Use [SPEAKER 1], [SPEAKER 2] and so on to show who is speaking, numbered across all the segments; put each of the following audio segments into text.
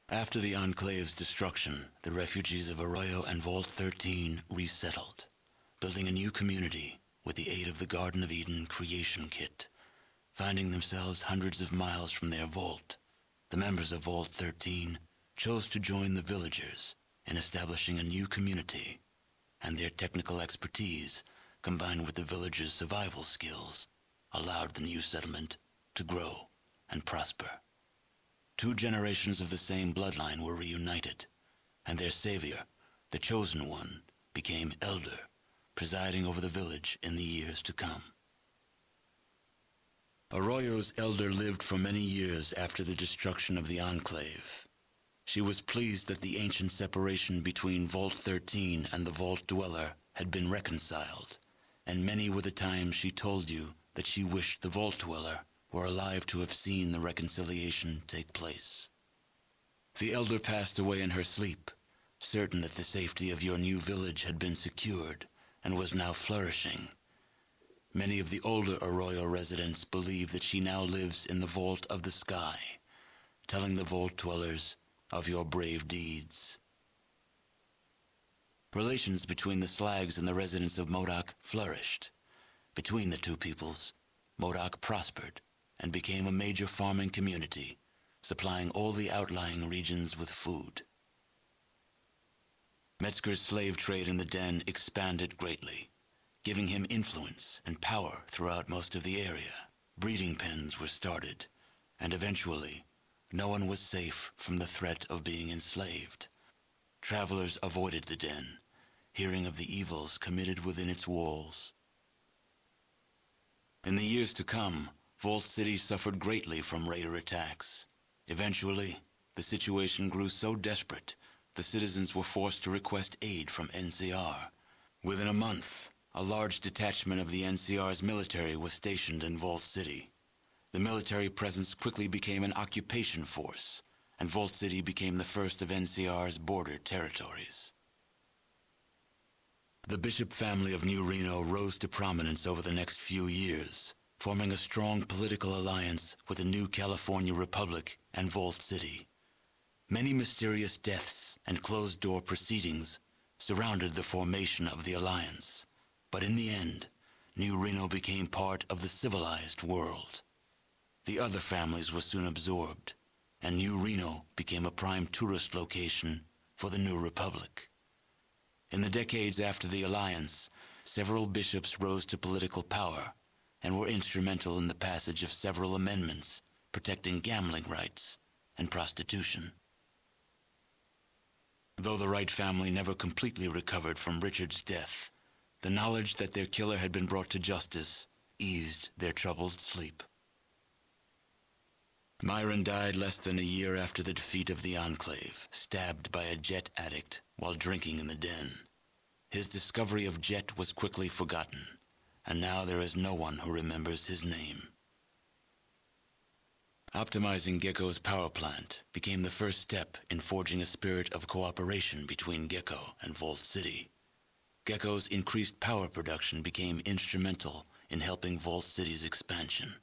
[SPEAKER 1] After the Enclave's destruction, the refugees of Arroyo and Vault 13 resettled, building a new community with the aid of the Garden of Eden creation kit. Finding themselves hundreds of miles from their vault, the members of Vault 13 chose to join the villagers in establishing a new community, and their technical expertise, combined with the villagers' survival skills, allowed the new settlement to grow and prosper. 2 generations of the same bloodline were reunited, and their savior, the Chosen One, became elder, presiding over the village in the years to come. Arroyo's elder lived for many years after the destruction of the Enclave. She was pleased that the ancient separation between Vault 13 and the Vault Dweller had been reconciled, and many were the times she told you that she wished the Vault Dweller were alive to have seen the reconciliation take place. The elder passed away in her sleep, certain that the safety of your new village had been secured and was now flourishing. Many of the older Arroyo residents believe that she now lives in the Vault of the Sky, telling the Vault Dwellers of your brave deeds. Relations between the Slags and the residents of Modoc flourished. Between the two peoples, Modoc prospered and became a major farming community, supplying all the outlying regions with food. Metzger's slave trade in the Den expanded greatly, giving him influence and power throughout most of the area. Breeding pens were started, and eventually, no one was safe from the threat of being enslaved. Travelers avoided the Den, hearing of the evils committed within its walls. In the years to come, Vault City suffered greatly from raider attacks. Eventually, the situation grew so desperate, the citizens were forced to request aid from NCR. Within a month, a large detachment of the NCR's military was stationed in Vault City. The military presence quickly became an occupation force, and Vault City became the first of NCR's border territories. The Bishop family of New Reno rose to prominence over the next few years, forming a strong political alliance with the new California Republic and Vault City. Many mysterious deaths and closed-door proceedings surrounded the formation of the alliance, but in the end, New Reno became part of the civilized world. The other families were soon absorbed, and New Reno became a prime tourist location for the new republic. In the decades after the alliance, several bishops rose to political power and were instrumental in the passage of several amendments protecting gambling rights and prostitution. Though the Wright family never completely recovered from Richard's death, the knowledge that their killer had been brought to justice eased their troubled sleep. Myron died less than a year after the defeat of the Enclave, stabbed by a Jet addict while drinking in the Den. His discovery of Jet was quickly forgotten, and now there is no one who remembers his name. Optimizing Gecko's power plant became the first step in forging a spirit of cooperation between Gecko and Vault City. Gecko's increased power production became instrumental in helping Vault City's expansion.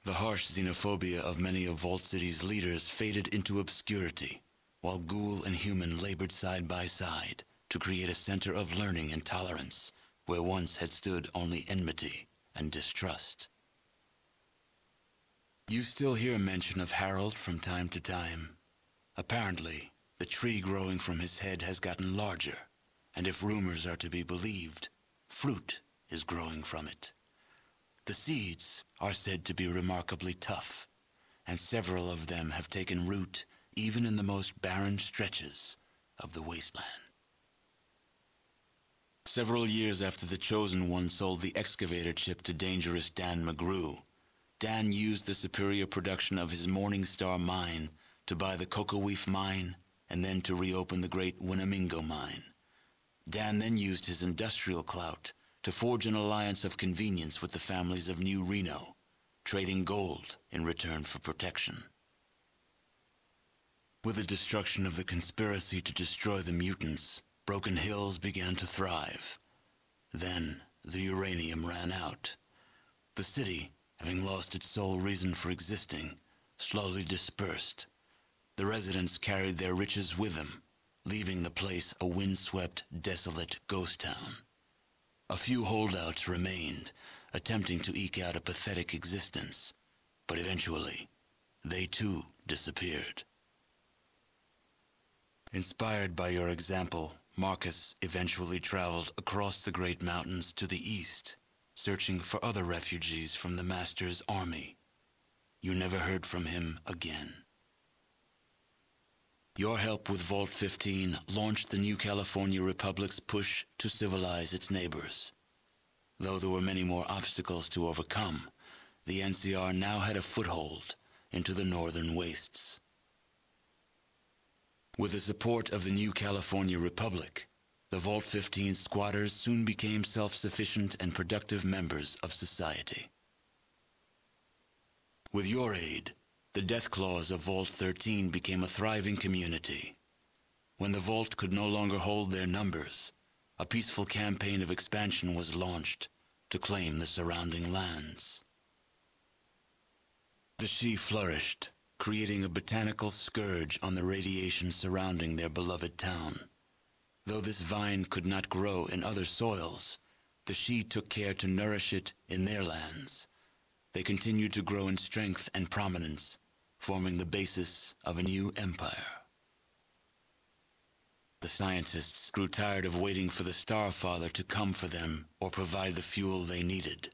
[SPEAKER 1] The harsh xenophobia of many of Vault City's leaders faded into obscurity, while Ghoul and Human labored side by side to create a center of learning and tolerance where once had stood only enmity and distrust. You still hear mention of Harold from time to time. Apparently, the tree growing from his head has gotten larger, and if rumors are to be believed, fruit is growing from it. The seeds are said to be remarkably tough, and several of them have taken root even in the most barren stretches of the wasteland. Several years after the Chosen One sold the excavator chip to dangerous Dan McGrew, Dan used the superior production of his Morningstar mine to buy the Cocoweef mine and then to reopen the great Winnemingo mine. Dan then used his industrial clout to forge an alliance of convenience with the families of New Reno, trading gold in return for protection. With the destruction of the conspiracy to destroy the mutants, Broken Hills began to thrive. Then the uranium ran out. The city, having lost its sole reason for existing, slowly dispersed. The residents carried their riches with them, leaving the place a windswept, desolate ghost town. A few holdouts remained, attempting to eke out a pathetic existence, but eventually, they too disappeared. Inspired by your example, Marcus eventually traveled across the Great Mountains to the east, searching for other refugees from the Master's army. You never heard from him again. Your help with Vault 15 launched the New California Republic's push to civilize its neighbors. Though there were many more obstacles to overcome, the NCR now had a foothold into the northern wastes. With the support of the New California Republic, the Vault 15 squatters soon became self-sufficient and productive members of society. With your aid, the Death Claws of Vault 13 became a thriving community. When the Vault could no longer hold their numbers, a peaceful campaign of expansion was launched to claim the surrounding lands. The Shi flourished, creating a botanical scourge on the radiation surrounding their beloved town. Though this vine could not grow in other soils, the Shi took care to nourish it in their lands. They continued to grow in strength and prominence, forming the basis of a new empire. The scientists grew tired of waiting for the Starfather to come for them or provide the fuel they needed.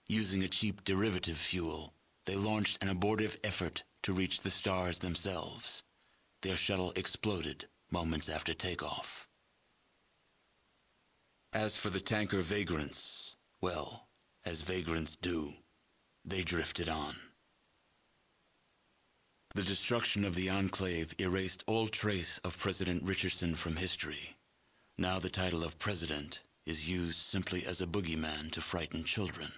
[SPEAKER 1] Using a cheap derivative fuel, they launched an abortive effort to reach the stars themselves. Their shuttle exploded moments after takeoff. As for the tanker vagrants, well, as vagrants do, they drifted on. The destruction of the Enclave erased all trace of President Richardson from history. Now the title of president is used simply as a boogeyman to frighten children.